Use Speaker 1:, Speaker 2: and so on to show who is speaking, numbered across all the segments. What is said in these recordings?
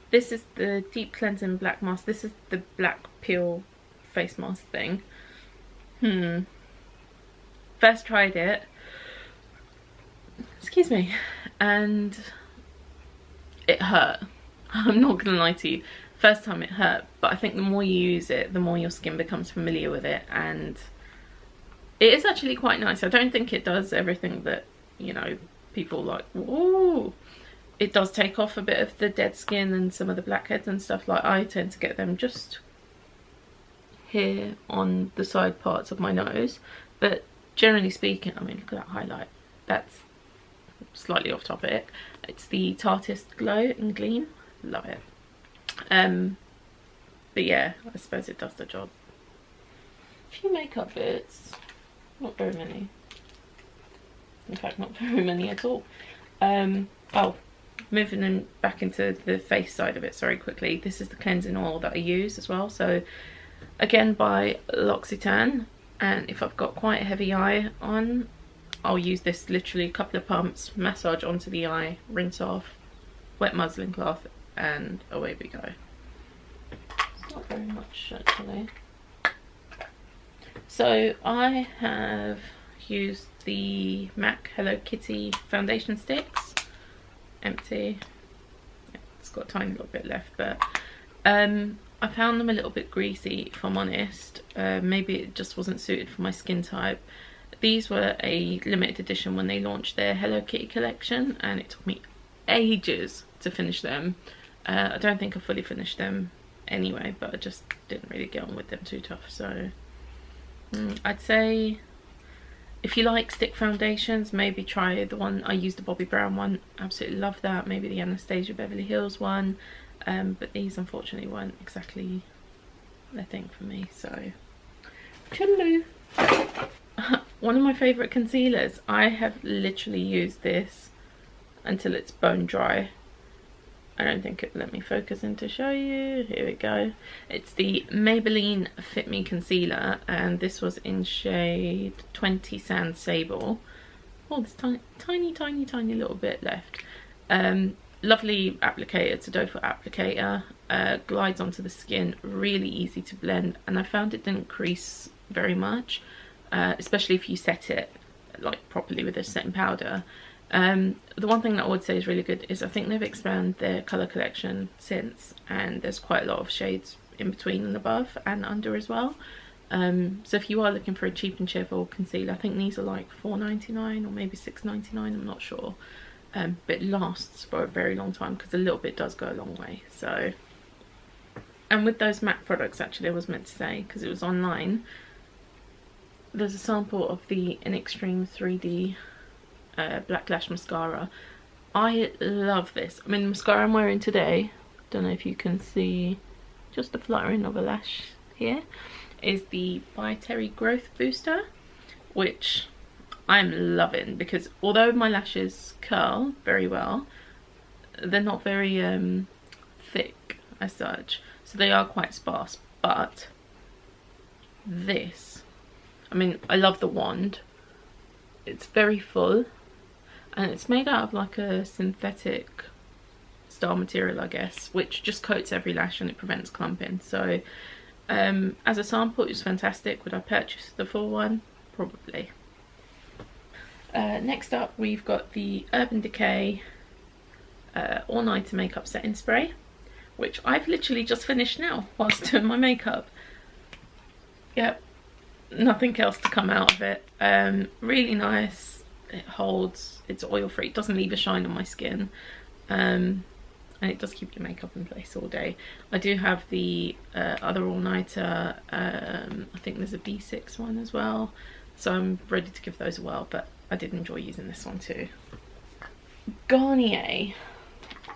Speaker 1: This is the Deep Cleansing Black Mask. This is the black peel face mask thing. First tried it, excuse me, and it hurt. I'm not gonna lie to you. First time it hurt, but I think the more you use it, the more your skin becomes familiar with it, and it is actually quite nice. I don't think it does everything that, you know, people like, whoa. It does take off a bit of the dead skin and some of the blackheads and stuff. Like, I tend to get them just here on the side parts of my nose, but generally speaking, I mean, look at that highlight. That's slightly off topic. It's the Tartist Glow and Gleam. Love it. But yeah, I suppose it does the job. A few makeup bits, not very many. In fact, not very many at all. Oh, moving in back into the face side of it very quickly. This is the cleansing oil that I use as well. So again, by L'Occitane, and if I've got quite a heavy eye on, I'll use this literally a couple of pumps, massage onto the eye, rinse off, wet muslin cloth, and away we go. It's not very much actually. So I have used the MAC Hello Kitty foundation sticks. Empty. It's got a tiny little bit left, but I found them a little bit greasy, if I'm honest. Maybe it just wasn't suited for my skin type. These were a limited edition when they launched their Hello Kitty collection, and it took me ages to finish them. I don't think I fully finished them anyway, but I just didn't really get on with them too tough. So I'd say if you like stick foundations, maybe try the one I used, the Bobbi Brown one. Absolutely love that. Maybe the Anastasia Beverly Hills one. But these unfortunately weren't exactly the thing for me, so toodaloo. One of my favourite concealers. I have literally used this until it's bone dry. I don't think it will let me focus in to show you. Here we go. It's the Maybelline Fit Me Concealer, and this was in shade 20 Sand Sable. Oh, there's tiny little bit left. Lovely applicator. It's a doe foot applicator. Glides onto the skin, really easy to blend, and I found it didn't crease very much, especially if you set it like properly with a setting powder. The one thing that I would say is really good is I think they've expanded their colour collection since, and there's quite a lot of shades in between and above and under as well. So if you are looking for a cheap and cheerful concealer, I think these are like £4.99 or maybe £6.99, I'm not sure. But it lasts for a very long time because a little bit does go a long way. So, and with those MAC products, actually I was meant to say, because it was online, there's a sample of the In Extreme 3D Black Lash Mascara. I love this. I mean, the mascara I'm wearing today, don't know if you can see just the fluttering of a lash here, is the By Terry Growth Booster, which I'm loving, because although my lashes curl very well, they're not very thick as such, so they are quite sparse. But this, I mean, I love the wand. It's very full, and it's made out of like a synthetic style material, I guess, which just coats every lash and it prevents clumping. So as a sample, it was fantastic. Would I purchase the full one? Probably. Next up, we've got the Urban Decay All Nighter Makeup Setting Spray, which I've literally just finished now whilst doing my makeup. Yep, nothing else to come out of it. Really nice. It holds, it's oil free, it doesn't leave a shine on my skin, and it does keep your makeup in place all day. I do have the other all-nighter, I think there's a B6 one as well, so I'm ready to give those a whirl, but I did enjoy using this one too. Garnier,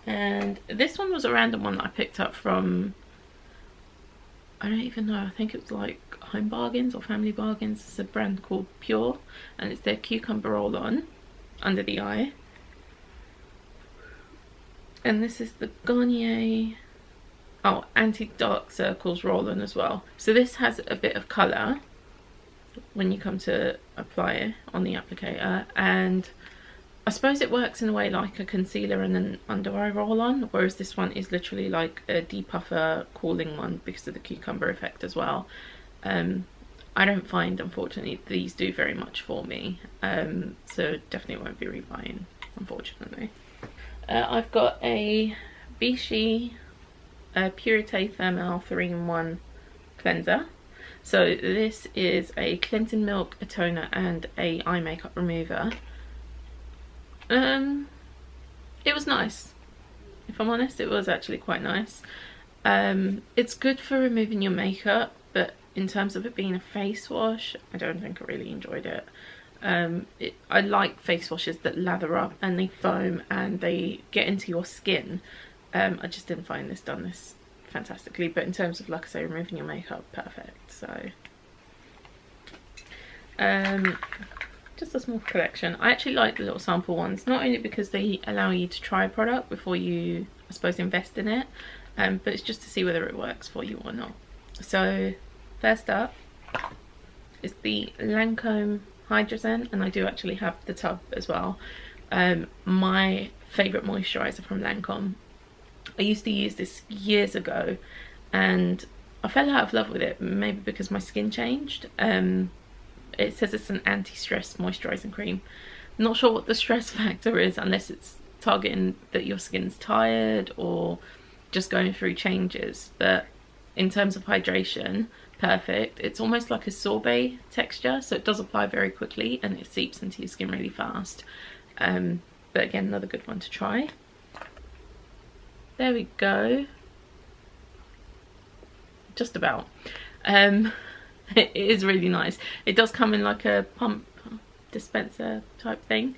Speaker 1: and this one was a random one that I picked up from, I don't even know, I think it was like Home Bargains or Family Bargains. It's a brand called Pure, and it's their Cucumber Roll-On under the eye. And this is the Garnier, oh, Anti-Dark Circles Roll-On as well. So this has a bit of colour, when you come to apply it on the applicator, and I suppose it works in a way like a concealer and an under eye roll on, whereas this one is literally like a depuffer cooling one because of the cucumber effect as well. I don't find, unfortunately, these do very much for me, so definitely won't be rebuying, unfortunately. I've got a Vichy Purité Thermal 3-in-1 cleanser. So this is a cleansing milk, a toner and a eye makeup remover. It was nice, if I'm honest. It was actually quite nice. It's good for removing your makeup, but in terms of it being a face wash, I don't think I really enjoyed it. I like face washes that lather up and they foam and they get into your skin. I just didn't find this done this fantastically, but in terms of, like I say, removing your makeup, perfect. So just a small collection. I actually like the little sample ones, not only because they allow you to try a product before you, I suppose, invest in it, but it's just to see whether it works for you or not. So first up is the Lancome Hydrozen, and I do actually have the tub as well. My favourite moisturiser from Lancome. I used to use this years ago and I fell out of love with it, maybe because my skin changed. It says it's an anti-stress moisturising cream. I'm not sure what the stress factor is, unless it's targeting that your skin's tired or just going through changes, but in terms of hydration, perfect. It's almost like a sorbet texture, so it does apply very quickly and it seeps into your skin really fast. But again, another good one to try. There we go. Just about. It is really nice. It does come in like a pump dispenser type thing.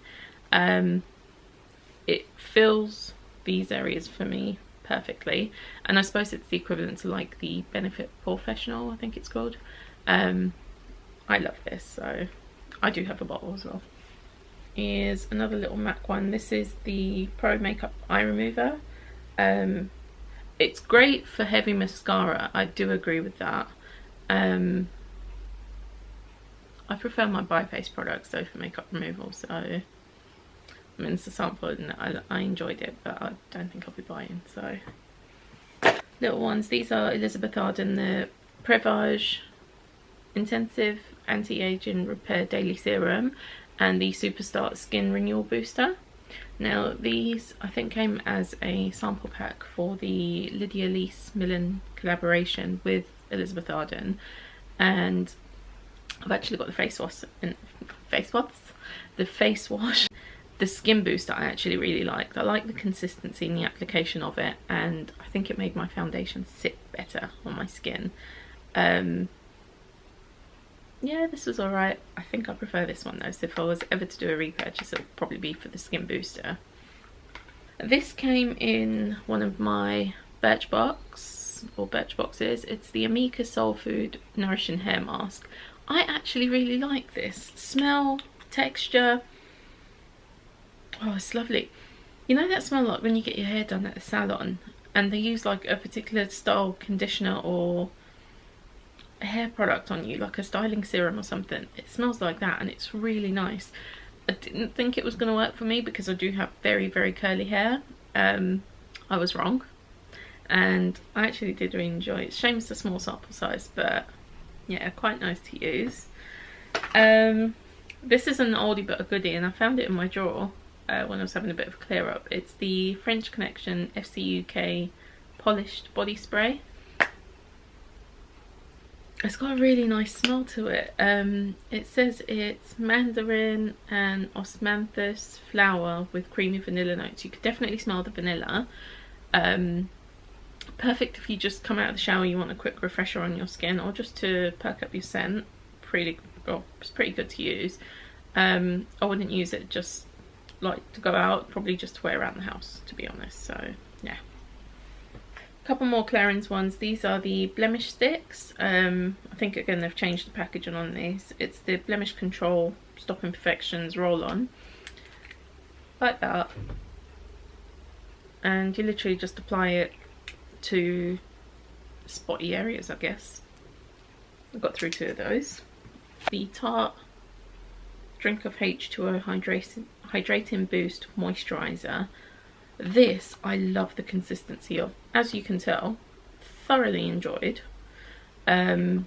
Speaker 1: It fills these areas for me perfectly, and I suppose it's the equivalent to like the Benefit Professional, I think it's called. I love this, so I do have a bottle as well. Here's another little MAC one. This is the Pro Makeup Eye Remover. It's great for heavy mascara, I do agree with that. I prefer my Bi-Face products though for makeup removal, so I mean, it's a sample and I enjoyed it, but I don't think I'll be buying. So little ones, these are Elizabeth Arden, the Prevage Intensive Anti-Aging Repair Daily Serum and the Superstart Skin Renewal Booster. Now these I think came as a sample pack for the Lydia Lease Millen collaboration with Elizabeth Arden, and I've actually got the face wash. The skin booster I actually really liked. I like the consistency and the application of it, and I think it made my foundation sit better on my skin. Yeah, this was alright. I think I prefer this one though, so if I was ever to do a repurchase, it would probably be for the skin booster. This came in one of my Birchboxes. It's the Amika Soul Food Nourishing Hair Mask. I actually really like this. Smell, texture. Oh, it's lovely. You know that smell like when you get your hair done at the salon and they use like a particular style conditioner or a hair product on you, like a styling serum or something? It smells like that and it's really nice. I didn't think it was going to work for me because I do have very, very curly hair. I was wrong. And I actually did really enjoy it. Shame it's a small sample size, but yeah, quite nice to use. This is an oldie but a goodie, and I found it in my drawer when I was having a bit of a clear up. It's the French Connection FC UK Polished Body Spray. It's got a really nice smell to it. It says it's mandarin and osmanthus flower with creamy vanilla notes. You could definitely smell the vanilla. Perfect if you just come out of the shower, you want a quick refresher on your skin, or just to perk up your scent. It's pretty good to use. I wouldn't use it just like to go out, probably just to wear around the house, to be honest. So yeah. A couple more Clarins ones. These are the Blemish Sticks. I think again they've changed the packaging on these. It's the Blemish Control Stop Imperfections Roll-On. Like that. And you literally just apply it to spotty areas, I guess. I got through 2 of those. The Tarte Drink of H2O Hydrating Boost Moisturiser. This I love the consistency of, as you can tell. Thoroughly enjoyed. I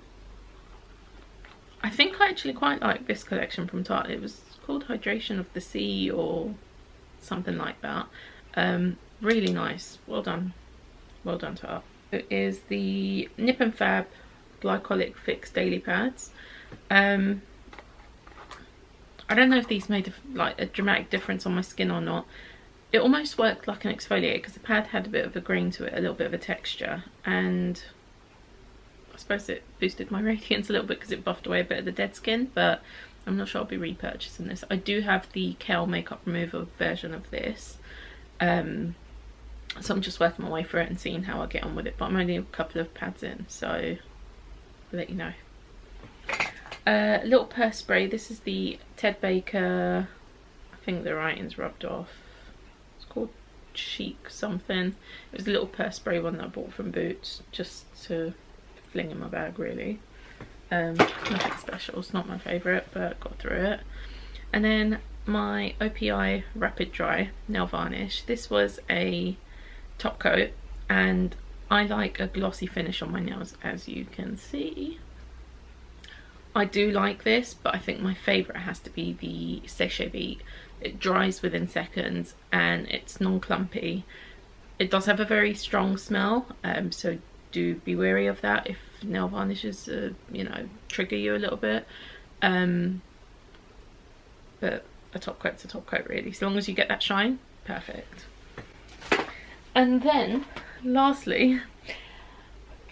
Speaker 1: think I actually quite like this collection from Tarte. It was called Hydration of the Sea or something like that. Really nice. Well done. Well done, Tarte. It is the Nip and Fab Glycolic Fix Daily Pads. I don't know if these made like a dramatic difference on my skin or not. It almost worked like an exfoliator because the pad had a bit of a grain to it, a little bit of a texture, and I suppose it boosted my radiance a little bit because it buffed away a bit of the dead skin, but I'm not sure I'll be repurchasing this. I do have the Kale makeup remover version of this, so I'm just working my way through it and seeing how I get on with it, but I'm only a couple of pads in, so I'll let you know. Little purse spray. This is the Ted Baker, I think the writing's rubbed off. It's called Chic something. It was a little purse spray one that I bought from Boots just to fling in my bag, really. Nothing special. It's not my favourite, but got through it. And then my OPI Rapid Dry nail varnish. This was a top coat, and I like a glossy finish on my nails, as you can see. I do like this, but I think my favourite has to be the Séché Beat. It dries within seconds and it's non-clumpy. It does have a very strong smell, so do be wary of that if nail varnishes, you know, trigger you a little bit. But a top coat's a top coat, really. So long as you get that shine, perfect. And then, lastly,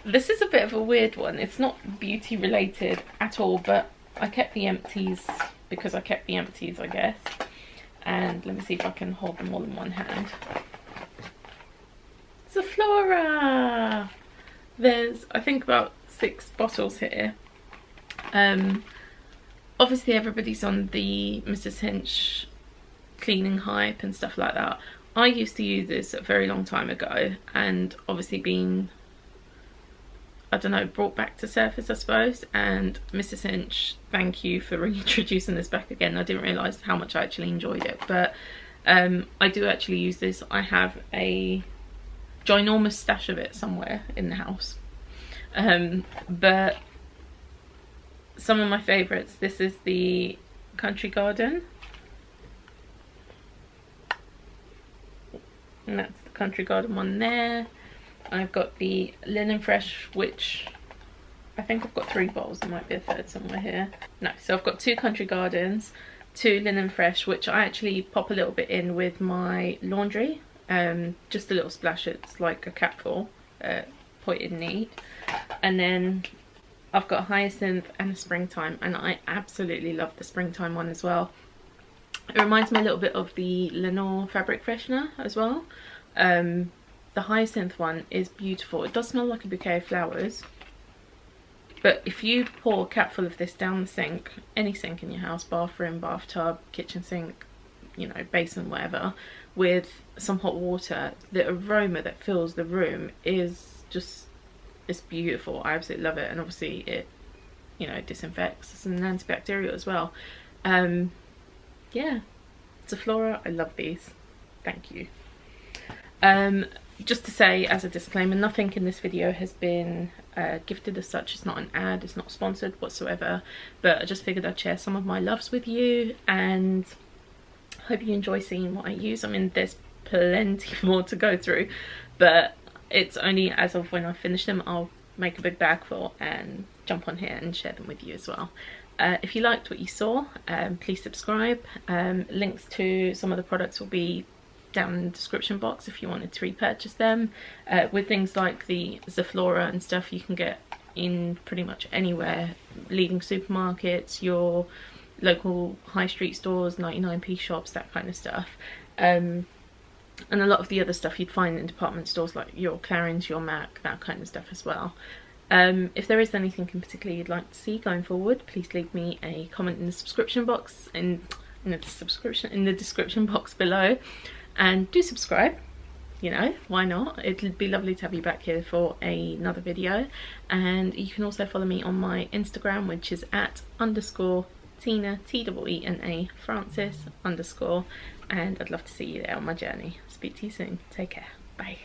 Speaker 1: this is a bit of a weird one. It's not beauty related at all, but I kept the empties because I kept the empties, I guess. And let me see if I can hold them all in one hand. Zaflora! There's, I think, about 6 bottles here. Obviously everybody's on the Mrs. Hinch cleaning hype and stuff like that. I used to use this a very long time ago, and obviously been, I don't know, brought back to surface, I suppose. And Mrs. Hinch, thank you for reintroducing this back again. I didn't realise how much I actually enjoyed it, but I do actually use this. I have a ginormous stash of it somewhere in the house. But some of my favourites, this is the Country Garden. And that's the Country Garden one there. I've got the Linen Fresh, which I think I've got 3 bottles. There might be a third somewhere here. No, so I've got 2 Country Gardens, 2 Linen Fresh, which I actually pop a little bit in with my laundry. Just a little splash. It's like a capful, pointed neat. And then I've got Hyacinth and a Springtime, and I absolutely love the Springtime one as well. It reminds me a little bit of the Lenore fabric freshener as well. The Hyacinth one is beautiful. It does smell like a bouquet of flowers, but if you pour a capful of this down the sink, any sink in your house, bathroom, bathtub, kitchen sink, you know, basin, whatever, with some hot water, the aroma that fills the room is just, it's beautiful. I absolutely love it. And obviously it, you know, disinfects. It's an antibacterial as well. Yeah, Zaflora, I love these. Thank you. Just to say, as a disclaimer, nothing in this video has been gifted as such. It's not an ad, it's not sponsored whatsoever, but I just figured I'd share some of my loves with you, and hope you enjoy seeing what I use. I mean, there's plenty more to go through, but it's only as of when I finish them, I'll make a big bag full and jump on here and share them with you as well. If you liked what you saw, please subscribe. Links to some of the products will be down in the description box if you wanted to repurchase them. With things like the Zaflora and stuff, you can get in pretty much anywhere. Leading supermarkets, your local high street stores, 99p shops, that kind of stuff. And a lot of the other stuff you'd find in department stores like your Clarins, your Mac, that kind of stuff as well. If there is anything in particular you'd like to see going forward, please leave me a comment in the subscription box, in the description box below, and do subscribe. You know, why not? It'd be lovely to have you back here for another video. And you can also follow me on my Instagram, which is @_, Tina, TEENA, Francis _, and I'd love to see you there on my journey. Speak to you soon. Take care. Bye.